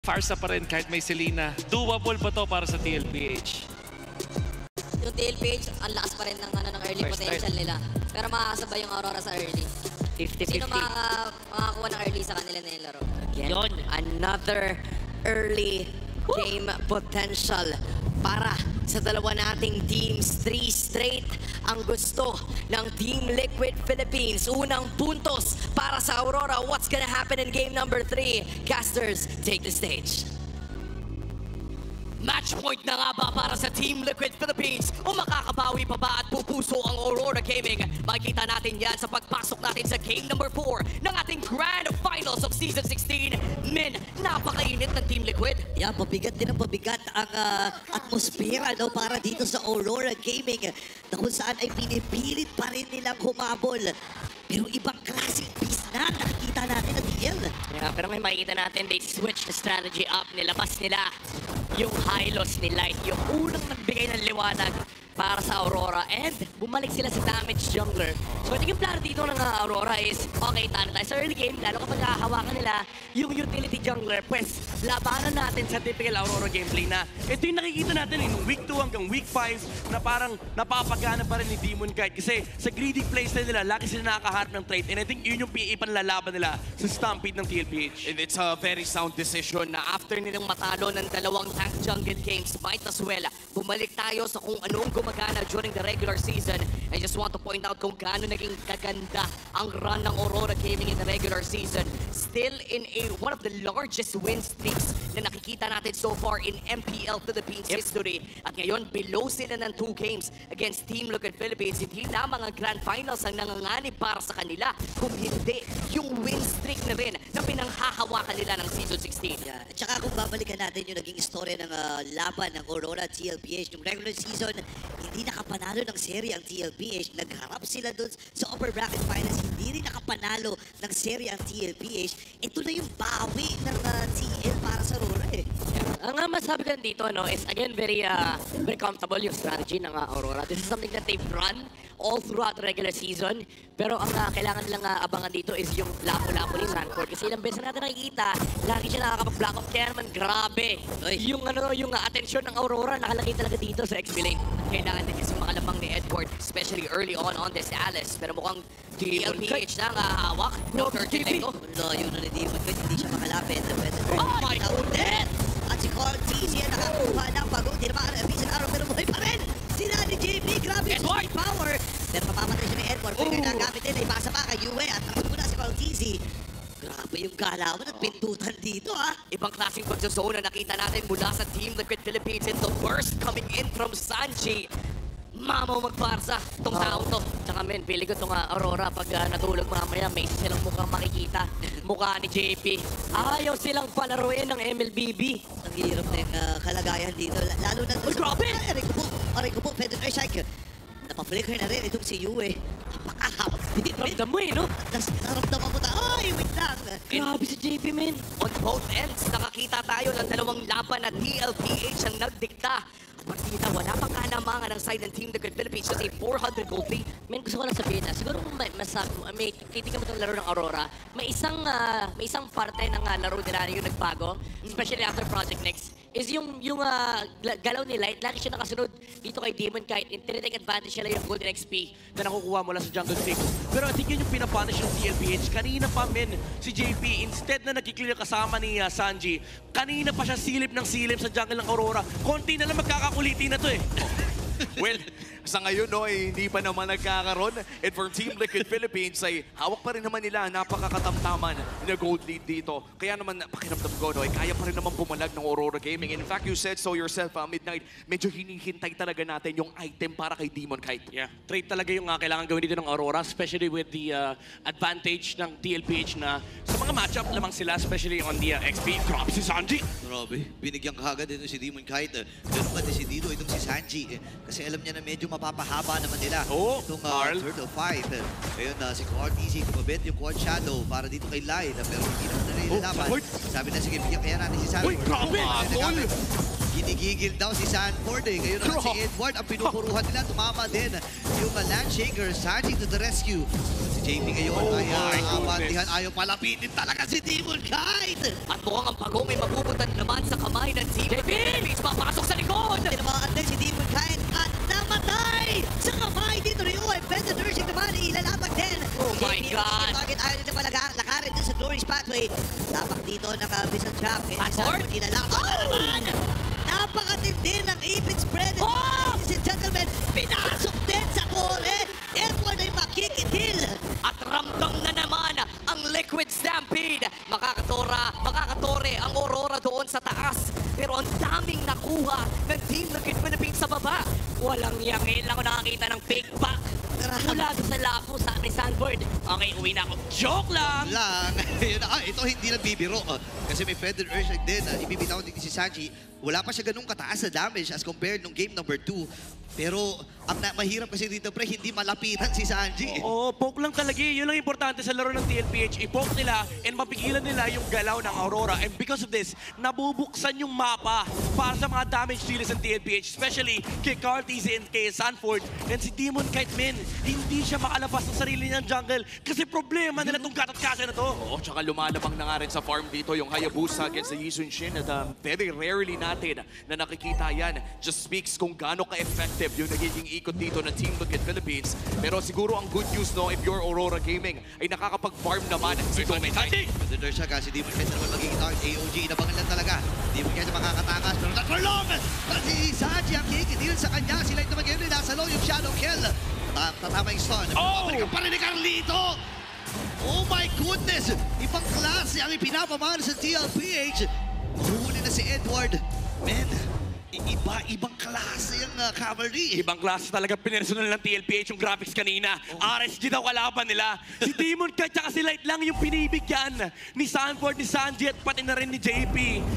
Farsa pa rin kahit may Selena. Doable ba to para sa TLPH? Yung TLPH, ang lakas pa rin ng, ng early First potential nila. Pero makakasabay yung Aurora sa early. 50-50. Sino makakakuha ng early sa kanila na yung laro? Yun, another early game potential para sa dalawa nating teams. 3 straight ang gusto ng Team Liquid Philippines. Unang puntos para sa Aurora. What's gonna happen in game number 3? Casters, take the stage. Match point na nga ba para sa Team Liquid Philippines? O makakabawi pa ba at pupuso ang Aurora Gaming? Makikita natin yan sa pagpasok natin sa game number 4 ng ating Grand Finals of Season 16. Min, napakainit ng Team Liquid. Yeah, pabigat din ang pabigat ang atmosfera no, para dito sa Aurora Gaming na kung saan ay pinipilit pa rin nilang humabol. Pero ibang klaseng piece na nakikita natin at DL. Yeah, pero may makikita natin, they switched the strategy up. Nilabas nila yung high-loss ni Light, yung unang nagbigay ng liwanag para sa Aurora, and bumalik sila sa damage jungler. So, yung plano dito ng Aurora is, okay, talo tayo sa early game, lalo kapag hahawakan nila yung utility jungler, pues, labanan natin sa typical Aurora gameplay na ito yung nakikita natin yung week 2 hanggang week 5 na parang napapagana pa rin ni Demon Kite kasi sa greedy playstyle nila, laki sila nakakaharap ng trade, and I think yun yung ipanlalaban nila sa Stampede ng TLPH. And it's a very sound decision na After nilang matalo ng dalawang tank jungle games, might as well, bumalik tayo sa kung anong gumagana during the regular season. I just want to point out kung gaano naging kaganda ang run ng Aurora Gaming in the regular season. Still in one of the largest win streaks na nakikita natin so far in MPL Philippines history. At ngayon, below sila ng 2 games against Team Liquid Philippines. Hindi lamang ang Grand Finals ang nanganganib para sa kanila, kung hindi yung win streak na rin na pinanghahawakan nila ng Season 16. Yeah. At saka kung babalikan natin yung naging istorya ng laban ng Aurora at TLPH, yung regular season, hindi nakapanalo ng serye ang TLPH. Nagharap sila doon sa upper bracket finals, hindi rin nakapanalo ng serye ang TLPH. Ito na yung bawi ng TL para sa Aurora eh. Ang masabi ko dito is again very comfortable yung strategy ng Aurora. This is something that they've run all throughout the regular season. Pero ang kailangan nilang abangan dito is yung lapo-lapo ni Sanford. Kasi ilang beses natin nakikita, lagi siya nakakapag-block off. Kaya naman grabe. Yung atensyon ng Aurora nakalagay talaga dito sa XP lane. Kailangan din kasi makalamang ni Edward, especially early on this Alice. Pero mukhang TLPH na hawak. No, 30 na ito. Layo na ni Demon Kite, hindi siya makalapit. Oh my goodness! At si Cortez yan nakakuha ng pagod. Hindi naman ang araw pero buhay pa rin. Sila ni JP, grabe yung Edward! power. Pero mamamatay siya ni Edward. Kung nagagamit din, ay pasa pa kay Yue at naman muna si Cortez. Grabe yung galawan at pintutan dito ha. Ibang klaseng pagzazone na nakita natin mula sa Team Liquid Philippines, and the burst coming in from Sanji. Mamaw magparsa itong tao to. Tsaka men, pili ko itong Aurora pag natulog mamaya, may isa silang mukhang makikita. Mukha ni JP. Ayaw silang palaruin ng MLBB. Ang hirap na yung kalagayan dito. Lalo na doon Grabe! Aray ko po, Pedro Strike. Napaflicker na rin itong si Yue. Napakahap. Ramdam mo no? Naramdaman ko na, ay, wait lang. Grabe si JP, men. On both ends, nakakita tayo ng dalawang laban na TLPH ang nagdikta. Partida, wala pang kalamangan ng side ng Team Liquid Philippines kasi 400 gold lead. Men, gusto ko lang sabihin na, siguro kung may titignan mo itong laro ng Aurora, may isang parte ng laro nila yung nagbago, especially after Project Next, is yung galaw ni Light, lagi siya nakasunod dito kay Demon Kite, and tinitake advantage nila yung golden XP na nakukuha mula sa jungle fix. Pero I think yun yung pinapunish ng TLPH. Kanina pa men, si JP, instead na nagkiklear kasama ni Sanji, kanina pa siya silip ng silip sa jungle ng Aurora. Konti na lang magkakakuliti na to eh. Well, sa ngayon, no, hindi pa naman nagkakaroon. And for Team Liquid Philippines, ay hawak pa rin naman nila napakakatamtaman na gold lead dito. Kaya naman, pakiramdam ko, no, kaya pa rin naman bumalag ng Aurora Gaming. In fact, you said so yourself, Midnight, medyo hinihintay talaga natin yung item para kay Demon Kite. Yeah, trade talaga yung kailangan gawin dito ng Aurora, especially with the advantage ng TLPH na sa mga matchup lamang sila, especially on the XP. Grabe si Sanji! Grabe, binigyan kagad ito si Demon Kite. Ganun pa din si Dito, itong si Sanji. Kasi alam niya na medyo mapapahaba naman nila. Itong Turtle 5. Ngayon si Cortez, tumabit yung Quad Shadow para dito kay Lai. Pero hindi naman na nilalaban. Sabi na, sige, bigyan kaya natin si Sanji. Uy, grabe! Gigigil daw si Sanford eh. Ngayon naman si Edward, ang pinupuruhan nila, tumama din. Yung Landshaker, Sanji to the rescue. Si JP ngayon ay abantihan, ayaw palapitin talaga si Demon Kite. At mukhang ang pagong may mapupuntan naman sa kamay ng Team Philippines. Papasok sa likod! Tinamaan din si Demon Kite at namatay sa kamay dito ni Uy. Pwede nursing naman, ilalapag din. Oh my JP, God. Bakit ayaw nito lakarin din sa Glory's Pathway. Tapak dito, nakabisang trap. Passport? Ilalapag na naman. Napakatindi ng ipit spread. Ladies and gentlemen, pinasok din sa kore. Edward ay makikitil. At ramdam na naman ang Liquid Stampede. Makakatore ang Aurora doon sa taas. Pero ang daming nakuha ng Team Liquid Philippines sa baba. Walang yangin lang ako nakakita ng big back. Mula doon sa lapo sa ni Sanford. Okay, uwi na ako. Joke lang! Ito hindi na bibiro. Kasi may Feather Earthshot din. Ibibitaw din si Sanji. Wala pa siya ganung kataas na damage as compared nung game number 2. Pero ang mahirap kasi dito pre, hindi malapitan si Sanji. Oo, poke lang talaga. Yun lang importante sa laro ng TLPH. I-poke nila and mapigilan nila yung galaw ng Aurora. And because of this, nabubuksan yung mapa para sa mga damage dealers ng TLPH. Especially kay Cartiz and kay Sanford. And si Demon Kite Min, hindi siya makalabas ng sarili niyang jungle kasi problema nila itong katat-kasa na to. Oo, tsaka lumalabang na nga rin sa farm dito yung Hayabusa against the Yisun Shin at very rarely natin na nakikita yan. Just speaks kung gaano ka-effective yung nagiging ikot dito ng Team Liquid Philippines. Pero siguro ang good news no, if you're Aurora Gaming, ay nakakapag-farm naman si Tommy Kite. Feather siya kasi Demon Kite naman magiging target. AOG, inabangan lang talaga. Demon Kite makakatakas. Pero not for long! Si Sanji ang kikitil sa kanya. Sila ito mag-game nasa low yung shadow kill. Tatama yung stun. Pabalik pa rin ni Carlito! Oh my goodness! Ibang klase ang ipinapamana sa TLPH. Huli na si Edward. Man, ibang klase ang cavalry. Ibang klase talaga pinersonal ng TLPH yung graphics kanina. RSG daw kalaban nila. Si Demon Kite tsaka si Light lang yung pinibigyan ni Sanford, ni Sanji at pati na rin ni JP.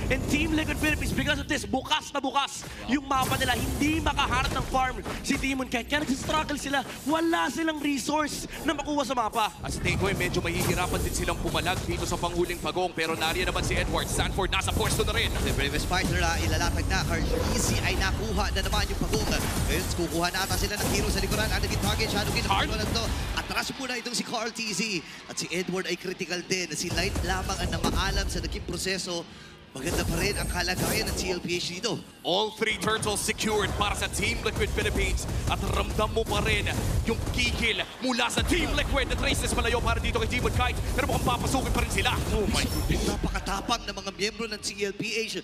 And Team Liquid Philippines, because of this, bukas na bukas yung mapa nila. Hindi makaharap ng farm si Demon Kite. Kaya nagsistruggle sila. Wala silang resource na makuha sa mapa. As tingin ko medyo mahihirapan din silang pumalag dito sa panghuling pagong. Pero nariyan naman si Edward. Sanford nasa pwesto na rin. The bravest fighter ilalatag na. Easy ay nakuha na naman yung pagong. Ngayon, kukuha na ata sila ng hero sa likuran. Ang naging target, Shadow King. Atras muna itong si Carl TZ. At si Edward ay critical din. Si Light lamang ang namaalam sa naging proseso. Maganda pa rin ang kalagayan ng TLPH dito. All 3 turtles secured para sa Team Liquid Philippines. At ramdam mo pa rin yung kikil mula sa Team Liquid. Na traces malayo para dito kay Demon Kite. Pero mukhang papasukin pa rin sila. Oh my goodness. Napakatapang ng mga miyembro ng TLPH.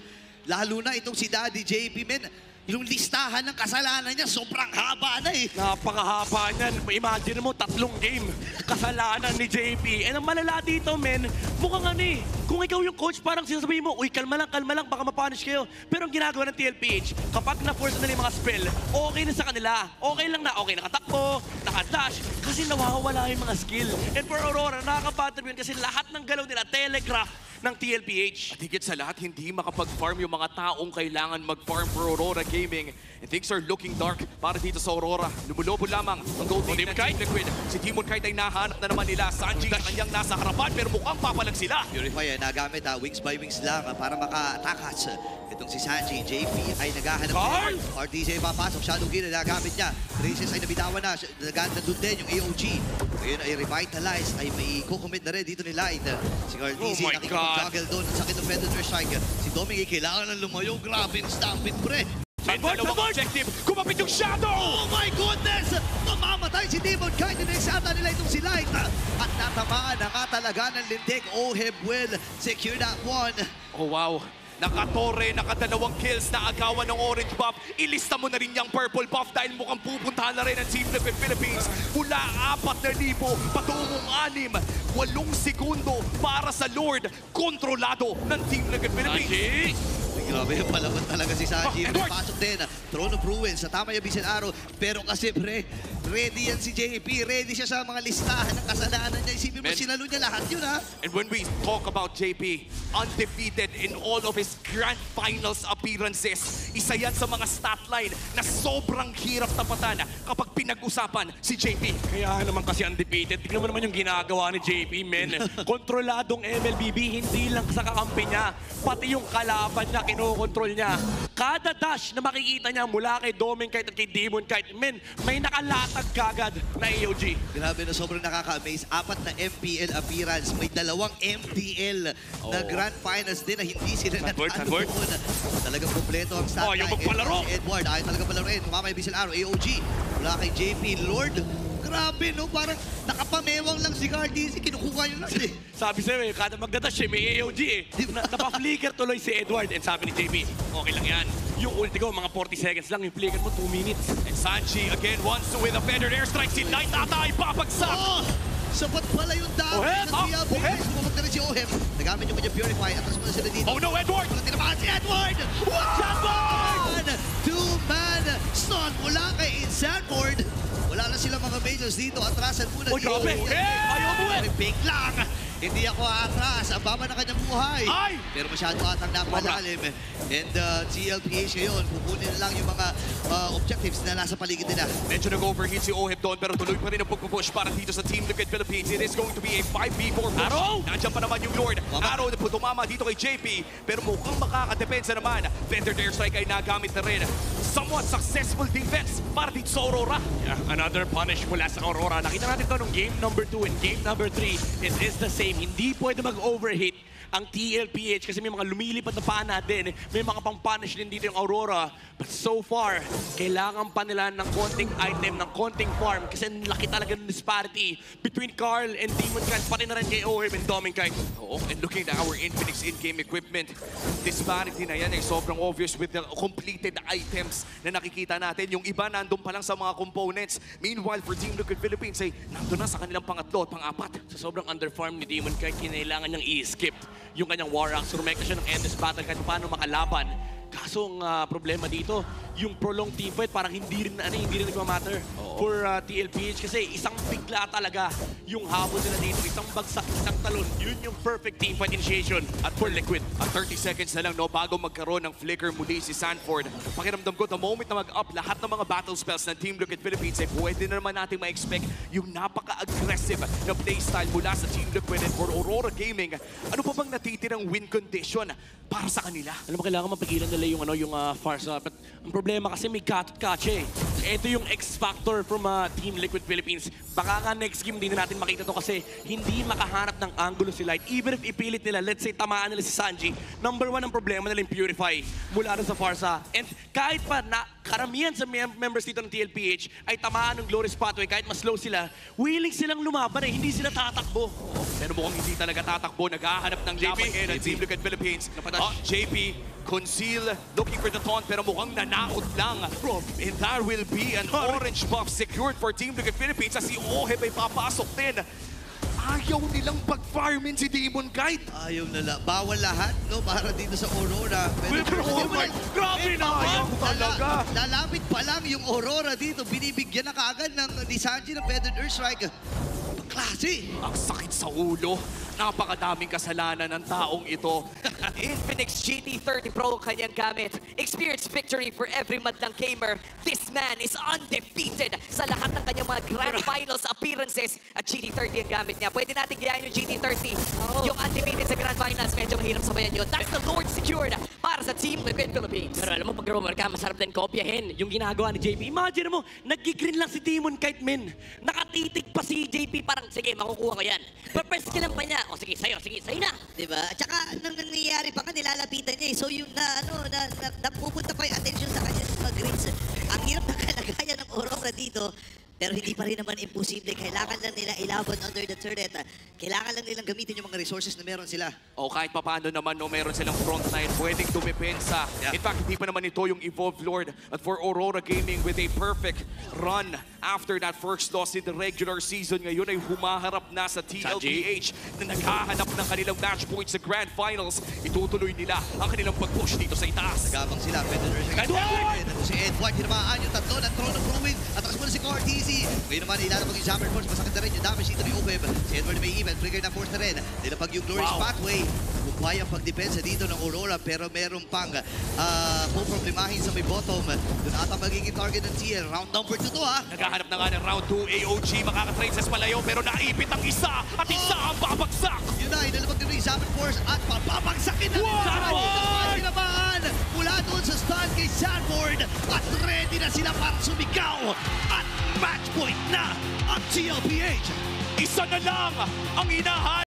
Lalo na itong si Daddy JP, men. Yung listahan ng kasalanan niya, sobrang haba na eh. Napakahaba niyan. Imagine mo, 3 game. Kasalanan ni JP. And ang malala dito, men, mukhang kung ikaw yung coach, parang sinasabihin mo, uy, kalma lang, baka mapunish kayo. Pero ang ginagawa ng TLPH, kapag na-force na yung mga spell, okay na sa kanila. Okay lang na, okay, nakatakbo, nakadash, kasi nawawala yung mga skill. And for Aurora, nakaka-pattern yun kasi lahat ng galaw nila, telegraph ng TLPH. At higit sa lahat, hindi makapag-farm yung mga taong kailangan mag-farm for Aurora Gaming. And things are looking dark para dito sa Aurora. Lumulobo lamang ang gold team ng Team Liquid. Si Demon Kite ay nahanap na naman nila. Sanji sa kanyang nasa harapan pero mukhang papalag sila. Purify ay nagamit wings by wings lang para maka-atakas. Itong si Sanji, JP ay naghahanap. RTZ papasok, Shadow King na nagamit niya. Traces ay nabitawan na. Naganda doon din yung AOG. Ngayon ay revitalize, ay may kukumit na rin dito ni Light. Si RTZ nakikipag-juggle doon. Ang sakit ng Predator Strike. Si Doming kailangan ng lumayo. Grabe yung stampede pre. May dalawang objective. Kumapit yung Shadow! Oh my goodness! Mamamatay si Demon Kite. Inisata nila itong si Light. At natamaan na nga talaga ng lintik. Oheb will secure that one. Oh wow. Nakatore, nakadalawang kills na agawan ng orange buff. Ilista mo na rin yung purple buff dahil mukhang pupuntahan na rin ang Team Liquid Philippines. Mula 4,000 patungong 6. 8 segundo para sa Lord. Kontrolado ng Team Liquid Philippines. Grabe, palaban talaga si Sanji. May pasok din. Throne of Ruins sa tama yung Bisan Arrow. Pero kasi pre, ready yan si JP. Ready siya sa mga listahan ng kasalanan niya. Isipin mo, sinalo niya lahat yun ha. And when we talk about JP, undefeated in all of his grand finals appearances. Isa yan sa mga stat line na sobrang hirap tapatan kapag pinag-usapan si JP. Kaya naman kasi undefeated. Tignan mo naman yung ginagawa ni JP, men. Kontroladong MLBB, hindi lang sa kakampi niya. Pati yung kalaban niya, kinokontrol niya. Kada dash na makikita niya mula kay Dominkite at kay Demonkite, men, may nakalatag kagad na AOG. Grabe na sobrang nakaka-amaze. 4 na MPL appearance. May 2 MPL na Grand Finals din na hindi sila natalo Sanford. doon. Talagang kompleto ang stat line. Yung magpalaro. Si Edward, ayaw talaga palaroin. Tumama yung Bisel Arrow. AOG. Mula kay JP Lord. Grabe, no? Parang nakapamewang lang si Cardisi. Kinukuha yun lang. Sabi sa'yo kada magdadash may AOG Napa-flicker tuloy si Edward. And sabi ni JP, okay lang yan. Yung ulti ko, mga 40 seconds lang. Yung flicker mo, 2 minutes. And Sanji again wants to with a feathered airstrike. Si Knight ata ay papagsak. Oh! Sapat pala yung dami Oheb! ng TLPS. Bumag na rin si Oheb. Nagamit yung kanya Purify. Atras mo na sila dito. Oh no, Edward! Walang tinamaan si Edward! One! Two-man stun mula kay Sanford. Wala na sila mga majors dito. Atrasan muna. Oh, grabe! Ayaw mo eh! Big lang! Hindi ako aatras. Ang baba na kanyang buhay. Ay! Pero masyado atang napalalim. And TLPH ngayon, kukunin na lang yung mga objectives na nasa paligid nila. Medyo nag-overheat si Oheb doon pero tuloy pa rin ang pagpupush para dito sa Team Liquid Philippines. It is going to be a 5v4 push. Arrow! Nandiyan pa naman yung Lord. Arrow na tumama dito kay JP pero mukhang makakadepensa naman. Feathered airstrike ay nagamit na rin. Somewhat successful defense para dito sa Aurora. Yeah, another punish mula sa Aurora. Nakita natin ito nung game number 2 and game number 3. It is the same. Hindi pwede mag-overhit ang TLPH kasi may mga lumilipad na paa natin. May mga pang-punish din dito yung Aurora. But so far, kailangan pa nila ng konting item, ng konting farm kasi laki talaga ng disparity between Carl and Demonkite, pati na rin kay Oheb and Dominkite. Oo, and looking at our Infinix in-game equipment, disparity na yan ay sobrang obvious with the completed items na nakikita natin. Yung iba nandun pa lang sa mga components. Meanwhile, for Team Liquid Philippines ay nandun na sa kanilang pangatlo at pang-apat. Sa sobrang underfarm ni Demonkite, kinailangan niyang i-skip yung kanyang War Axe. Rumeka siya ng endless battle kahit paano makalaban. Kaso ang problema dito, yung prolonged team fight parang hindi rin nagmamatter for TLPH kasi isang bigla talaga yung habol nila dito. Isang bagsak, isang talon. Yun yung perfect team fight initiation at for Liquid. At 30 seconds na lang no, bago magkaroon ng flicker muli si Sanford. Pakiramdam ko, the moment na mag-up lahat ng mga battle spells ng Team Liquid Philippines ay pwede na naman natin ma-expect yung napaka-aggressive na playstyle mula sa Team Liquid and for Aurora Gaming. Ano pa bang natitirang win condition para sa kanila? Alam mo, kailangan mapigilan nila yung Farsa. But ang problema kasi may cut at kache. Ito yung X-Factor from Team Liquid Philippines. Baka nga next game din natin makita to kasi hindi makahanap ng angulo si Light. Even if ipilit nila, let's say tamaan nila si Sanji, number 1 ang problema nila yung Purify mula rin sa Farsa. And kahit pa na karamihan sa members dito ng TLPH ay tamaan ng Glorious Pathway, kahit mas slow sila, willing silang lumaban eh. Hindi sila tatakbo. Pero mukhang hindi talaga tatakbo. Naghahanap ng laban ng Team Liquid Philippines. JP, conceal, looking for the taunt, pero mukhang nanaot lang. And there will be an orange buff secured for Team Liquid Philippines as si Oheb ay papasok din. Ayaw nilang pag-farmin si Demonkite. Ayaw na lang. Bawal lahat, no? Para dito sa Aurora. Grabe naman! Talaga! Lalapit pa lang yung Aurora dito. Binibigyan na kaagad ni Sanji ng Feathered Airstrike. Klase! Ang sakit sa ulo. Napakadaming kasalanan ng taong ito. Infinix GT30 Pro kanyang gamit. Experience victory for every madlang gamer. This man is undefeated sa lahat ng kanyang mga Grand Finals appearances. At GT30 ang gamit niya. Pwede natin gayahin yung GT30. Yung undefeated sa Grand Finals, medyo mahirap sabayan yun. That's the Lord secured para sa Team Liquid Philippines. Pero alam mo, pag roamer ka, masarap din kopyahin yung ginagawa ni JP. Imagine mo, nag-green lang si Demonkite, men. Nakatitig pa si JP, parang, sige, makukuha ko yan. Purpose ka lang pa niya. O sige, sa'yo na. Diba? At saka, nang nangyayari pa ka, nilalapitan niya eh. So yung napupunta pa yung attention sa kanya sa mga greens. Ang hirap na kalagayan ng Aurora dito. Pero hindi pa rin naman imposible. Kailangan lang nila ilaban under the turret. Kailangan lang nilang gamitin yung mga resources na meron sila. O kahit papaano naman, no, meron silang frontline, pwedeng dumepensa. Yeah. In fact, hindi pa naman ito yung Evolved Lord. At for Aurora Gaming with a perfect run after that first loss in the regular season, ngayon ay humaharap na sa TLPH na naghahanap ng kanilang match points sa Grand Finals. Itutuloy nila ang kanilang pag-push dito sa itaas. Nagabang sila. Feathered Airstrike. Edward! Si Edward, hinamaan yung tatlo ng Throne of Ruin. Atras muna si Cortez. Ngayon naman, ilalabag yung Summer Force. Masakit na rin yung damage dito ni Oheb. Si Edward may even. Trigger na force na rin. Nilapag yung Glorious Pathway. Kumpaya ang pagdepensa dito ng Aurora. Pero meron pang puproblemahin sa may bottom. Doon ata magiging target ng TL. Round number 2 to ha. Naghahanap na nga ng round 2. AOG makakatrain sa Spalayo pero naipit ang isa at isa ang babagsak. Yun na, inalabag din yung Summer Force at papabagsakin na rin. Naman! stun kay Sanford at ready na sila para sumigaw at match point na ang TLPH. Isa na lang ang inahan.